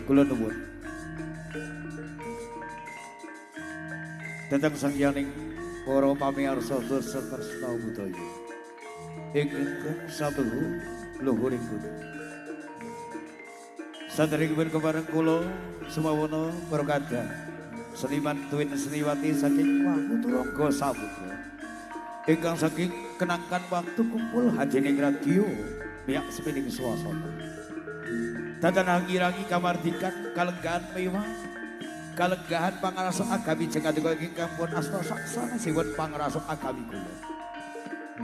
kula nuwun. Dhateng sangyaning para pamirsa serta tresna budaya. Ingkang sabehu luhuring gunung. Saderengipun kepareng kula sumawana Pragadha. Seniman Twin Seniwati saking Wahuturangga Saputra. Ingkang saking kenangkan waktu kumpul hajening radio miyak sepining swasana. Dadan hangi-rangi kamardikan kalenggahan mewah. Kalenggahan pangarasa agami jengatipun ingkang pun asta saksana siwun pangarasa agami kula.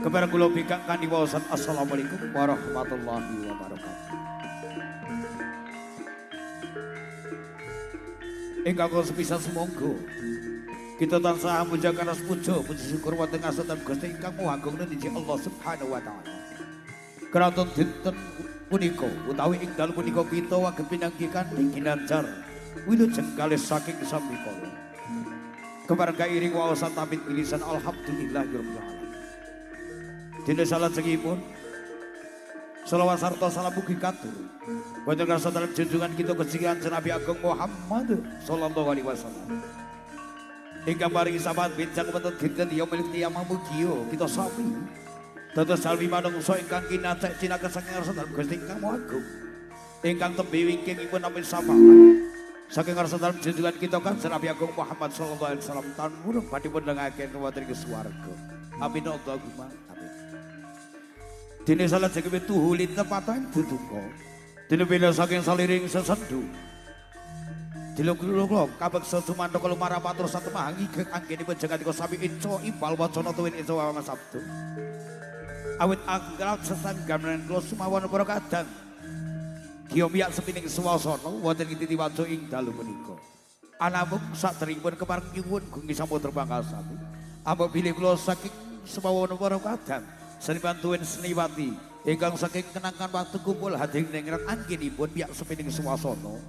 Kepareng kula bikak kaniwaosan assalamualaikum warahmatullahi wabarakatuh. Ingkang kula sepisan semonggo kita tansah mujakan ras puja puji syukur wonten ngasetan Gusti ingkang Maha Agung niji Allah Subhanahu wa taala. Kraton dinten punika utawi ing dalem punika kita waget pinanggikan ing ginanjar wilujeng kalih saking sambikala. Kepareng kairing waosan tamit bilisan alhamdulillahirabbil alamin. Dene salajengipun selawat sarta salam mugi katur wonten rasa dalam junjungan kita Gusti Kanjeng Nabi Agung Muhammad sallallahu alaihi wasallam. Ingkang paringi sabat benjang wonten dinten yaumil qiyamah mugia kita sami dados salwi manungsa ingkang kinacek cinaken saking rasa dalam Gusti ingkang Maha Agung. Ingkang tembe wingkingipun nampi sapa saking rasa dalam junjungan kita Kanjeng Nabi Agung Muhammad sallallahu alaihi wasallam tan murung badhe mundhangaken wonten ing swarga. Amin Allahumma amin. Dene salajengipun tuhulin tepatan duduka. Dene bela saking saliring sesendu. Diluk-luk kabeksa sumantha kala marapatur satemah ngigek anggenipun jengatipun sami ica imbal wacana tuwin ica wawangan sabda. Awit anggal sesanggaman kula sumawan para kadang. Kiyo miyak sepining swasana wonten titi waca ing dalu menika. Anamung saderengipun kepareng nyuwun gungi samudra Pangkasami. Ambo bilih kula saking sumawan para kadang. Seniman Twin Seniwati ingkang saking kenangan waktu kumpul hadir ningrat anggenipun miyak sepining swasana.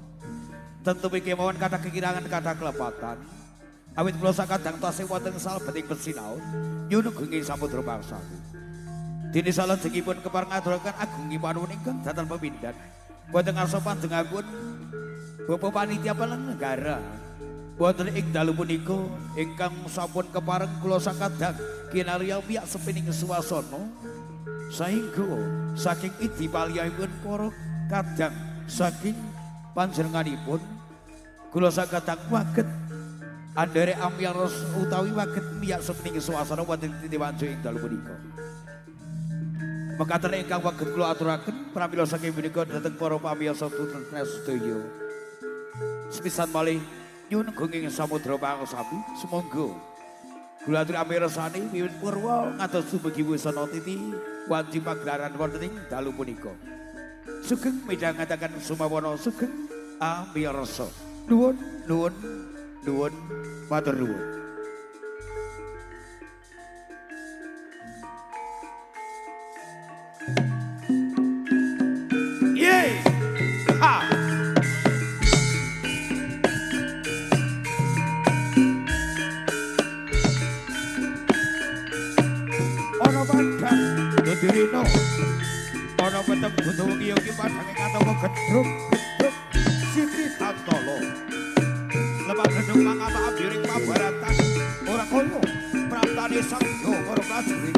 Tentu kemawon kata kekirangan kata kelepatan. Awit kula sakadang tasih wonten salebeting pesinaon nyuwun gungi samudra Pangkasami. Dene salajengipun kepareng ngaturaken agungi panuwun ingkang dhateng pemindhan. Boten ngarsa panjenenganipun Bapak Panitia Penyelenggara. Boten ing dalu punika ingkang sampun kepareng kula sakadang kinarya miyak sepining swasana saengga saking idipaliyahipun para kadang saking panjenenganipun kula sakadang waget andherek amyaros utawi waget miyak sepining swasana wonten titiwanjo ing dalu punika. Mekaten ingkang waget kula aturaken pramila saking menika dhateng para pamirsa tutrena sedaya. Sepisan malih nyuwun gungging samudra Pangkasami sumangga kula aturi amirsani wiwit purwa ngantos dumugi wusana titi wanci pagelaran wonten ing dalu punika. Sugeng midhangetaken sumawana sugeng amirsa. Nuwun nuwun nuwun matur nuwun. Yeay! Ha! Ono padang dodirino ono peteng butuh wengi iki padange katawa gedruk gedruk siti tantolo lepas gedung mangapa abiring pabaratan ora kono praptane sanggo karo prajurit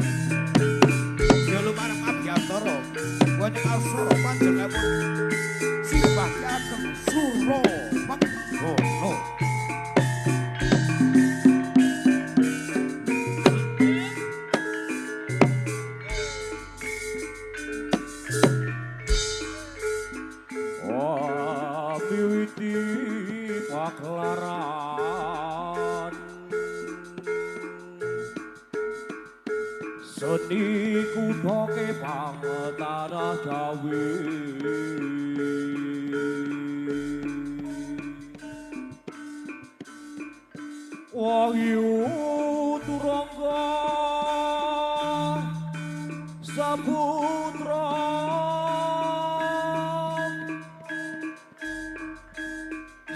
yo lumarang abyantara wonten asara panjenenganipun simbah ageng sura manggono. Paklaran seni kuthoke pangetanah Jawi Wahyu Turangga Saputra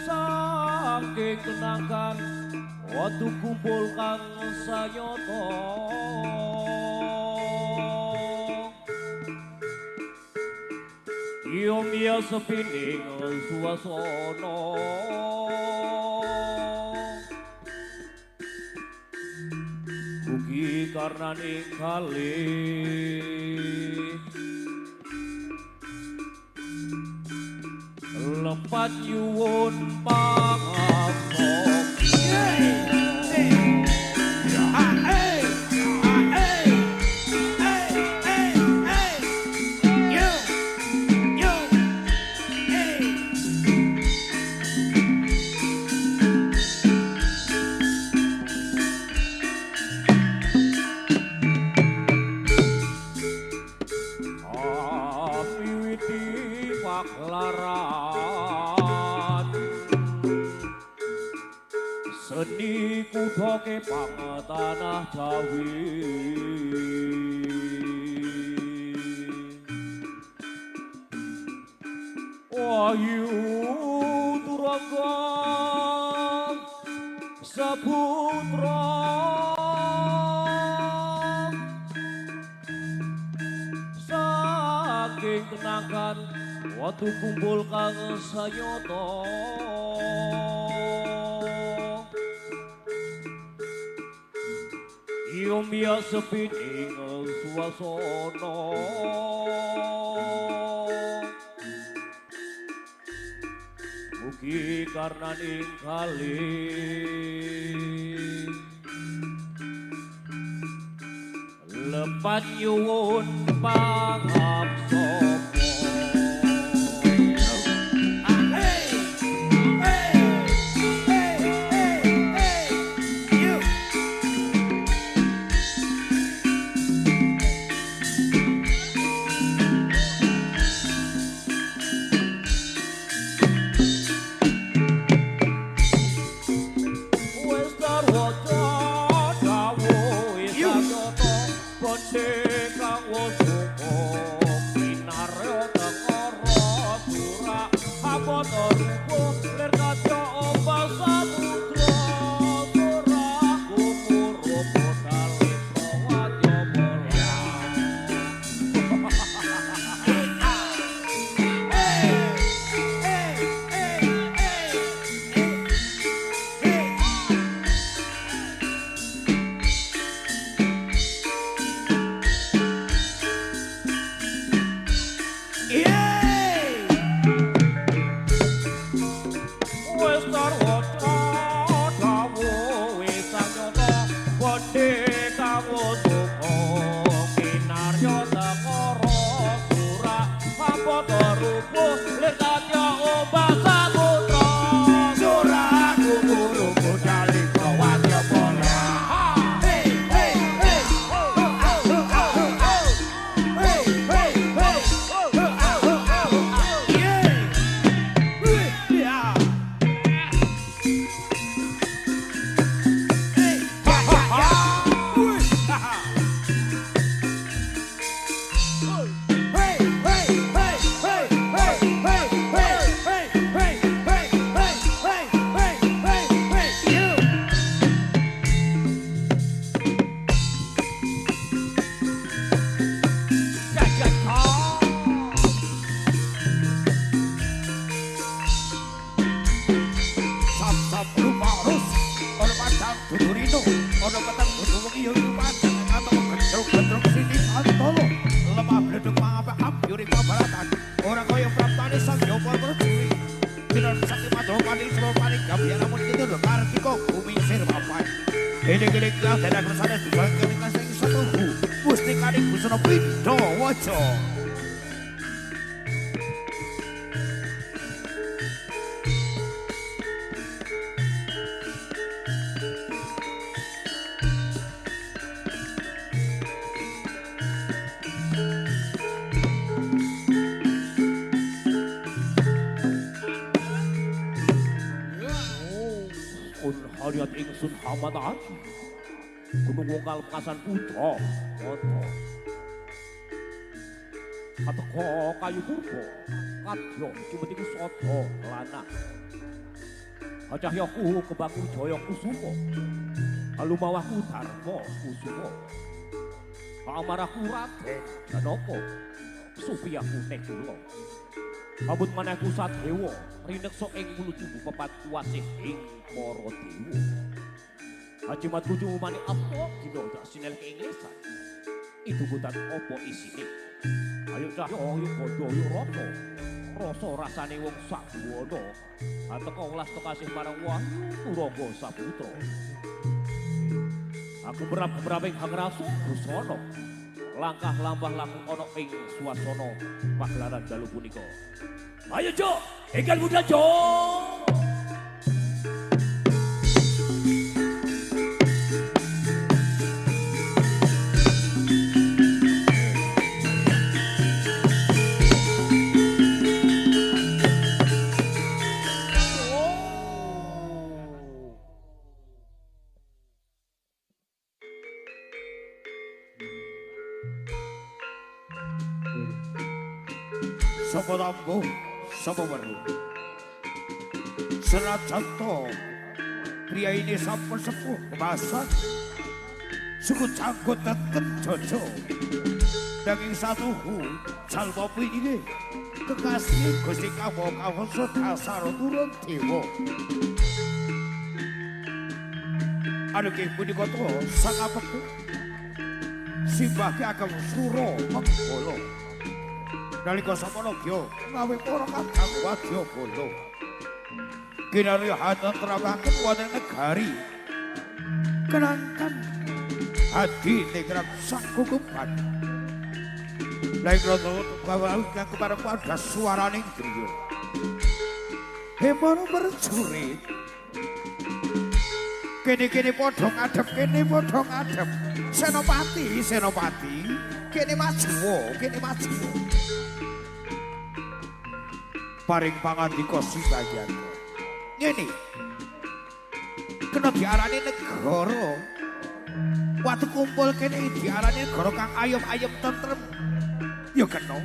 saking kenangan waktu kumpul kang sayata Iyo miya sepining suasana Ugi karena ningali Lepat nyuwun pangapok Seni kudoke pangetanah Jawi Wahyu Turangga Saputra Saking kenangan waktu kumpul kang sanyata Iyo miya sepining suasana Mugi karena ningali Lepat nyuwun pangapsapa Hariat ingsun hamadati Gunung Wongkal Pekasan Putra Moto Kateko kayu purba Kadya cumetiku sada lanang Cahyaku kebaku jaya kusuma Alumawahku dharma kusuma Amarahku Raden Janaka Supiyaku Negara Kabut maneh Kusadewa rineksa ing muluju pepat kuasih ing para dewa. Ajimat kucu mani apa dina dak sinelke ing lesan. Itu butan apa isine? Ayo cah ayo bodho ayo rasa. Rasa rasane wong sak buwana. Ateka welas tekasih marang Wahyu Turangga Saputra. Aku berap-beraping hangraso busana. Langkah lampah laku ana ing swasana pagelaran dalu punika. Ayo Jo, enggal budal Jo. Sapa tambuh, sapa weruh. Senajan to pria ini sampun sepuh kebasan. Suku cangkut teken jojo. Daging satuhu jalma pinggih kekasih Gusti Kawasa Dasar turun dewa. Anuge punika to sangapeku. Simbah Ageng Sura Menggala. Nalika samana gya ngawe para kakang wadyabala. Kinarya hatentremaken wonten negari. Kenangkan adi negrang sang kukupan. Lain roto bawal kang kepareng pada suaraning driya. Hemana berjurit. Kene-kene padha ngadhep, kene padha ngadhep. Senopati, Senopati, kene maju, kene maju. Paring pangandika Sibayan. Ngene. Kena diarani negara. Watu kumpul kene diarani negara kang ayem-ayem tentrem. Ya kena.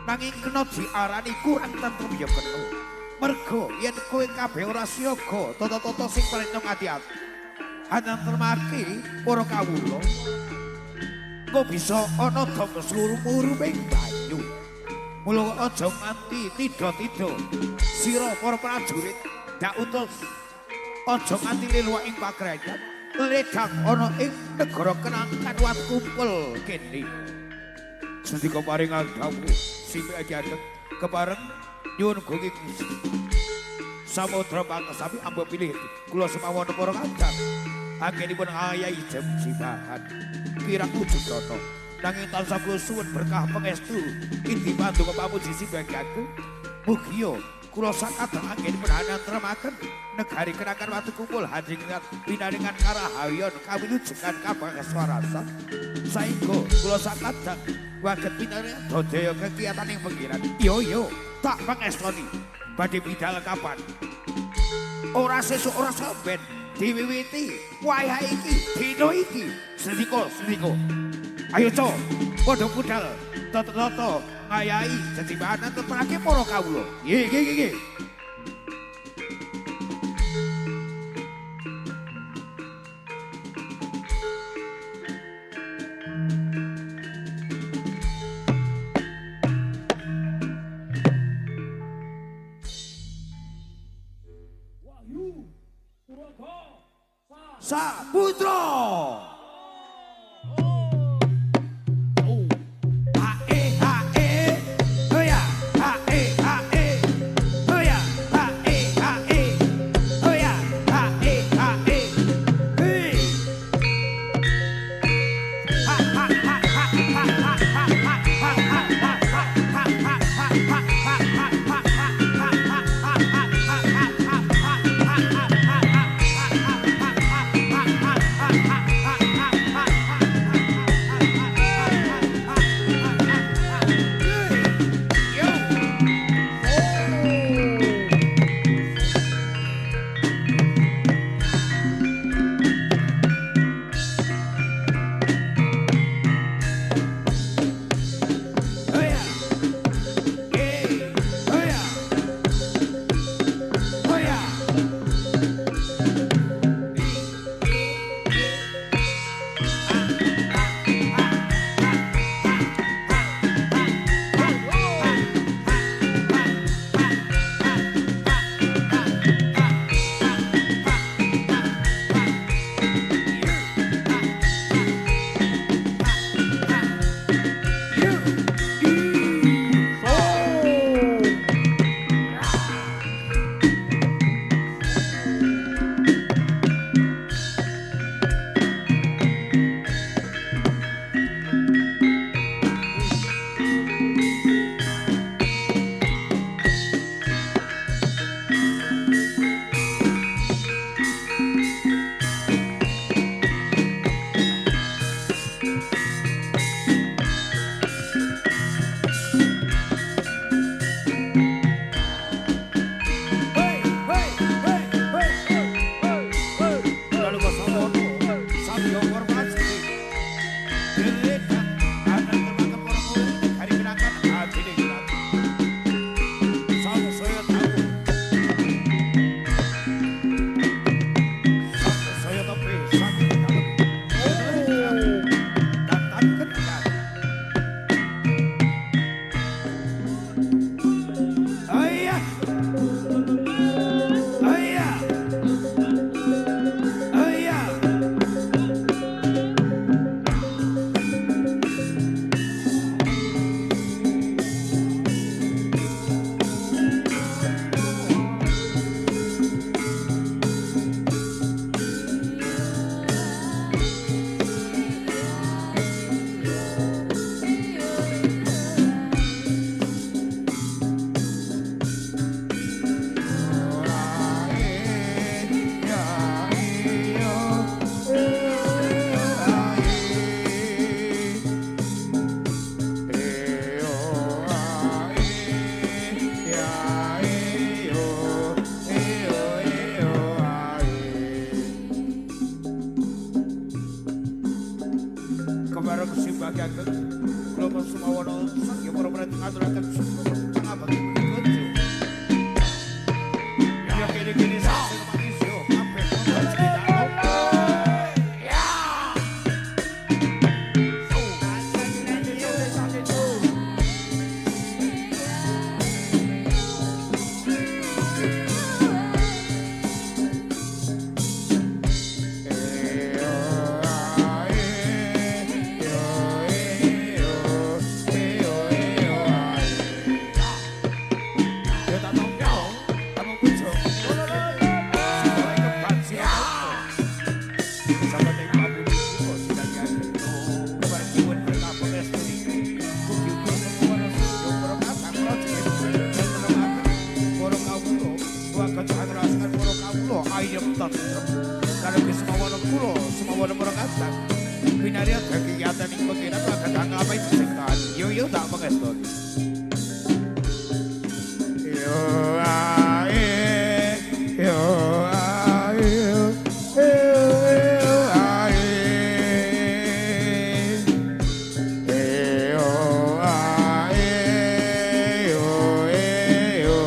Nanging kena diarani kurang tentrem ya kena. Mergo yen kowe kabeh ora siaga, tata-tata sing paring ati-ati. Hanentremake para kawula. Engko bisa ana dong slurung-uruming banyu. Mula aja nganti tida-tida sira para prajurit dak utus aja nganti lelu ing pagrayan ledang ana ing negara Kenangkan wat kumpul kene. Sendika paring dawuh sing ajeng kepareng nyuwun gungi Gusti. Samudra Pangesapi amba pilih kula semawan para kadang anggenipun ayahi jem sibahan kirang ujug rata. Nanging tansah kula suwun berkah pangestu inti bantu pamuji Sibayanku. Mugia kula sakadang anggenipun hanentremaken negari Kenangkan watu kumpul hadingat pinaringan karahayon kawilujengan kabangsawarasa. Saengga kula sakadang waget pinaringan dodaya kegiatan ing pengkiran. Yo tak pangestoni badhe bidal kapan. Ora sesuk ora samben diwiwiti wayah iki dina iki. Sendika. Ayo co, padha budal tata-tata ngayahi jejimbahan terperake para kawula. Nggih. Wahyu Turangga Saputra. sumawana sanggih para prajurit ngaturaken sang abang menika. Ya kene-kene sing manisyo kabeh wonten cerita. Binariat kegiatan yang pengiran akan apa itu sekan. Yo tak mengestor. Yo ae yo ae yo ae yo ae yo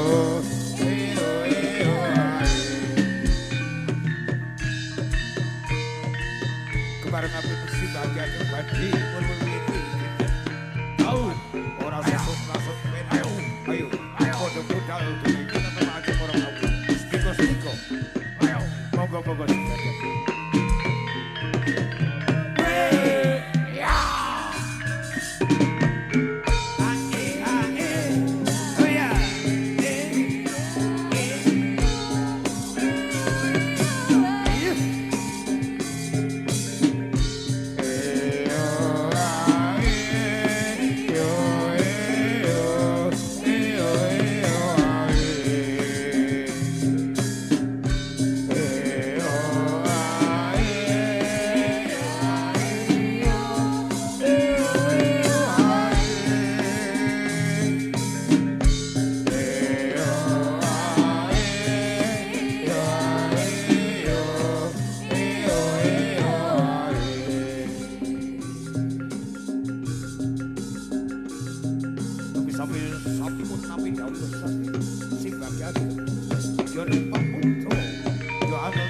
kemarin apa mesti bagian yang badi itu tahu orang sesuk masuk ayo kode budal untuk kita teman aja orang tahu stiko ayo monggo saja. Sampai jauh besar si bagian yo nempak putra yo ada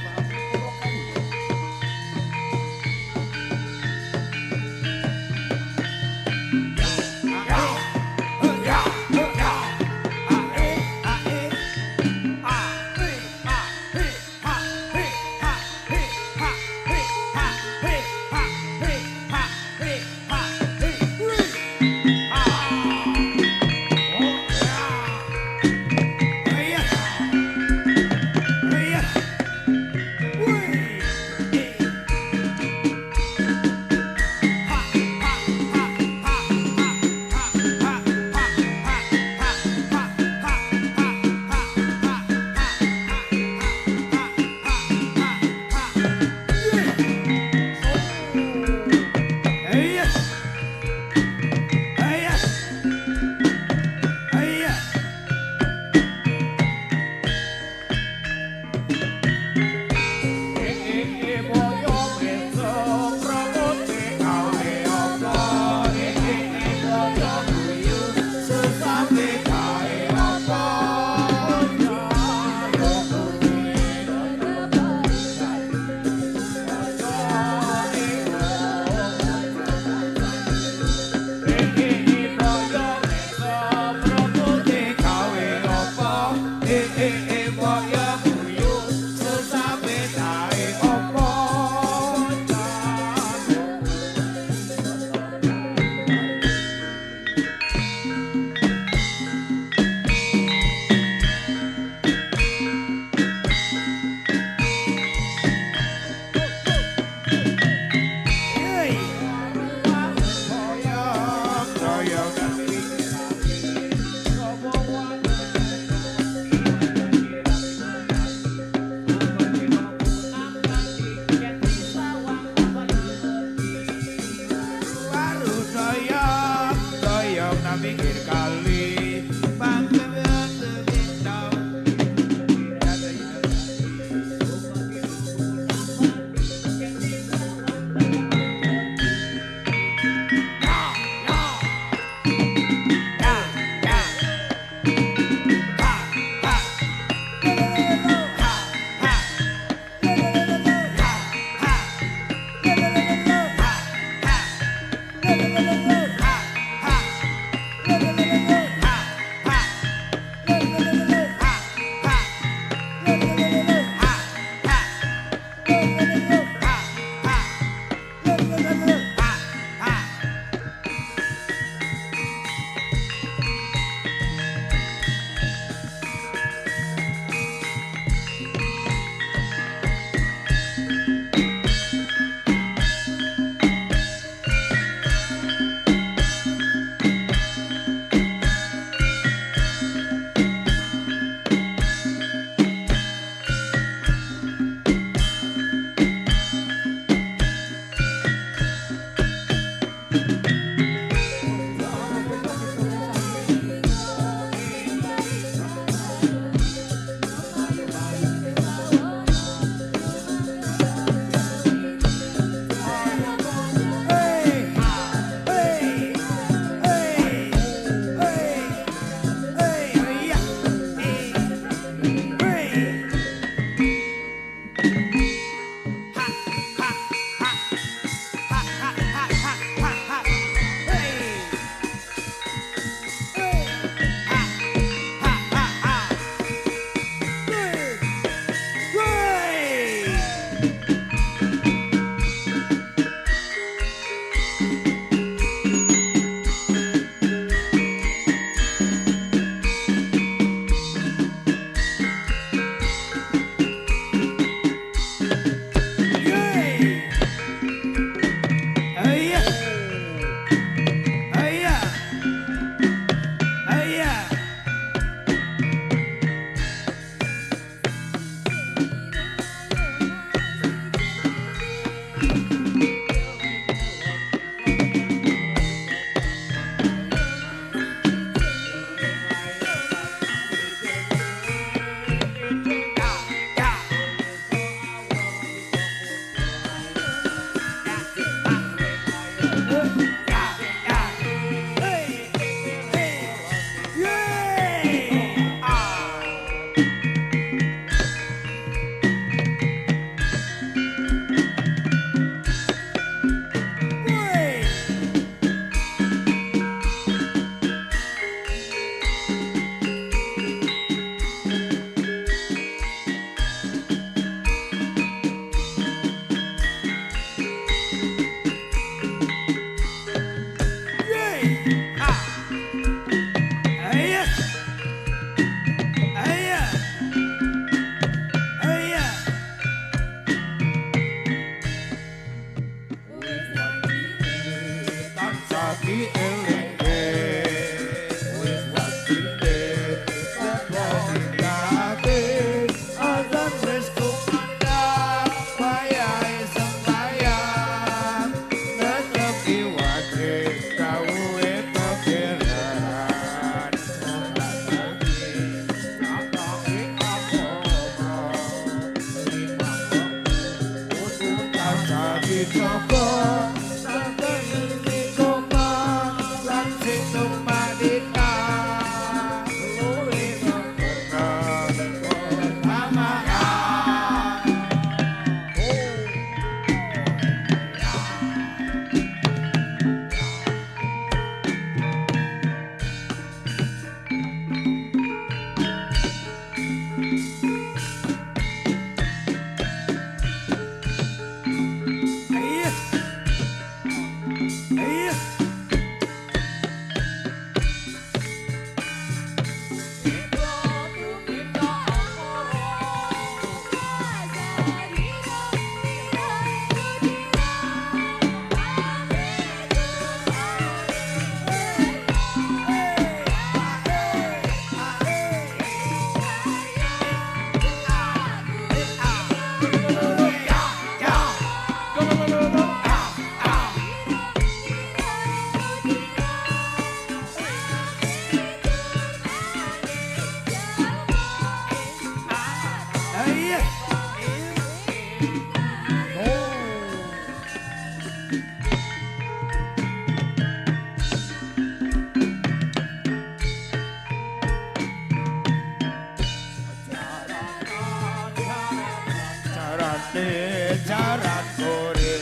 carane jaran kore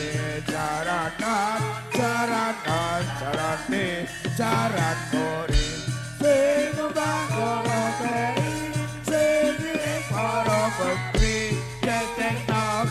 jaranan jaranan carane jaran kore sing bangono keri sing para bekri cek cek nok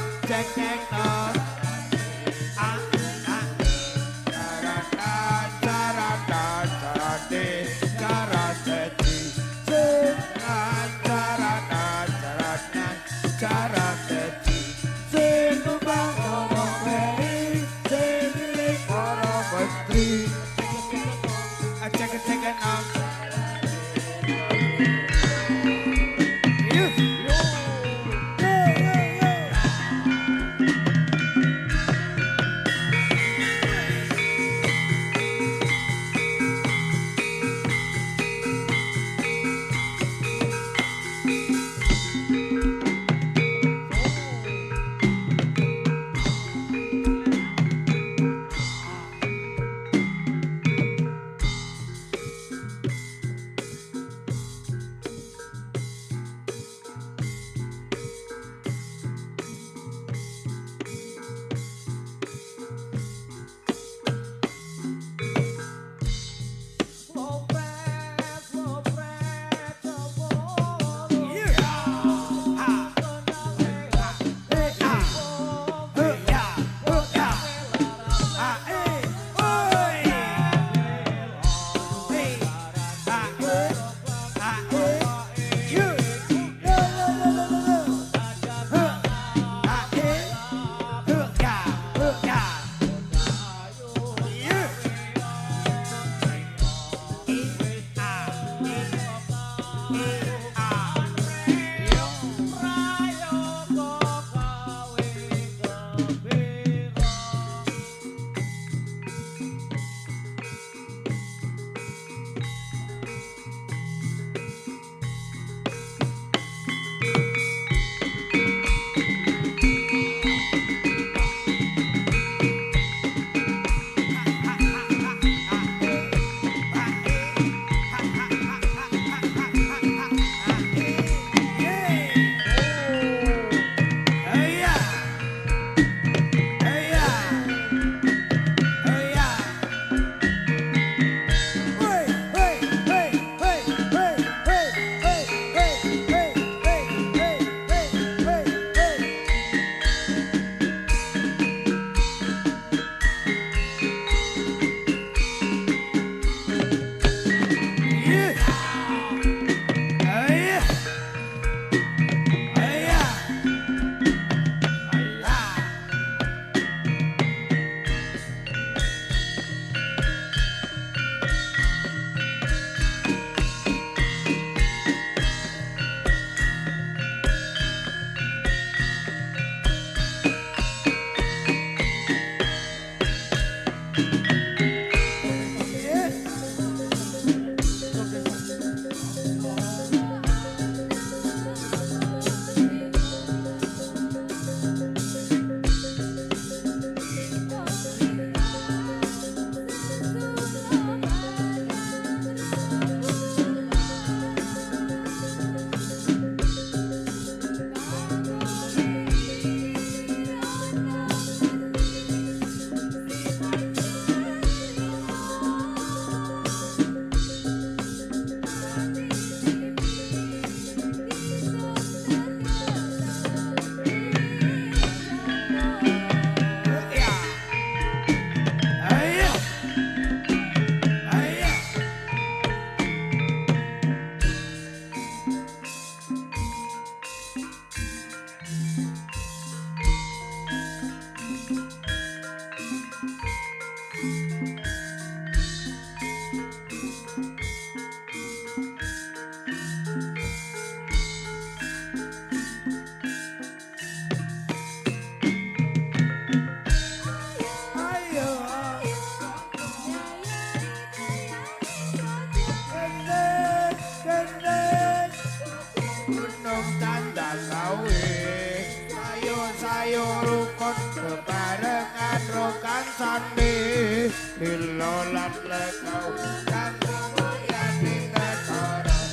sandi dilolat lekau dan kemudian dikatakan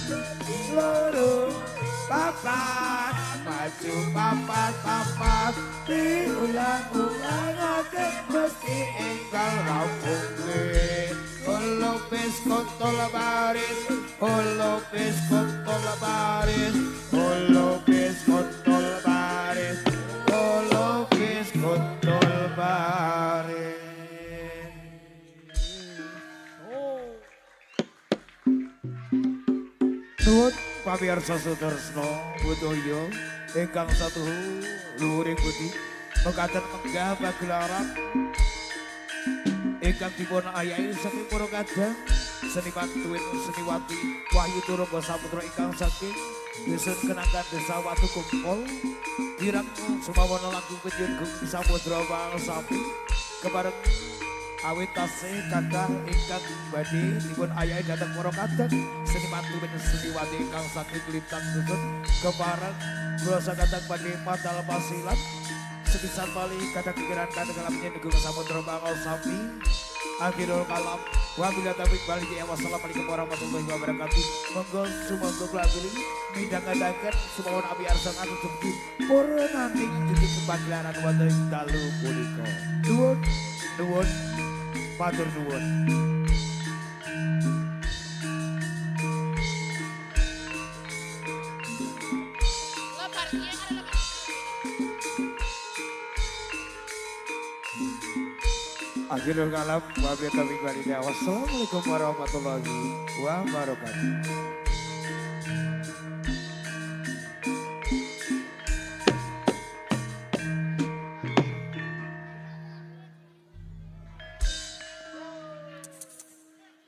loro papat maju papat-papat diulang-ulangake mesti enggal rampungke holopes kontol baris holopes kontol baris holopes kontol baris holopes kontol baris. Nuwun pamirsa Sudarsna Budaya ingkang satu luhuring budi mekaten menggah pagelaran ingkang dipun ayahi saking para kadang seniman tuwin seniwati Wahyu Turangga Saputra ingkang saking dusun Kenangan Desa Watu Kumpul kirang sumawana langkung penjurgung Samudra Walsapi kepareng awit tasih kathah ingkang badhe dipun ayahi dhateng para kadang seniman tuwin seniwati ingkang saking Lintang dusun kepareng kula sakadang badhe madal pasilan sepisan bali kadang pikiran kadang alam nyegung Samudra Walsapi akhirul kalam wabillahi taufiq wal hidayah wassalamualaikum warahmatullahi wabarakatuh monggo sumangga kula aturi midhang ngadaken sumawon abi arsan anu jembu purun nanti jadi pagelaran wonten ing dalu punika nuwun nuwun matur nuwun. Akhirul kalam wabillahi taufiq wal hidayah wassalamualaikum warahmatullahi wabarakatuh.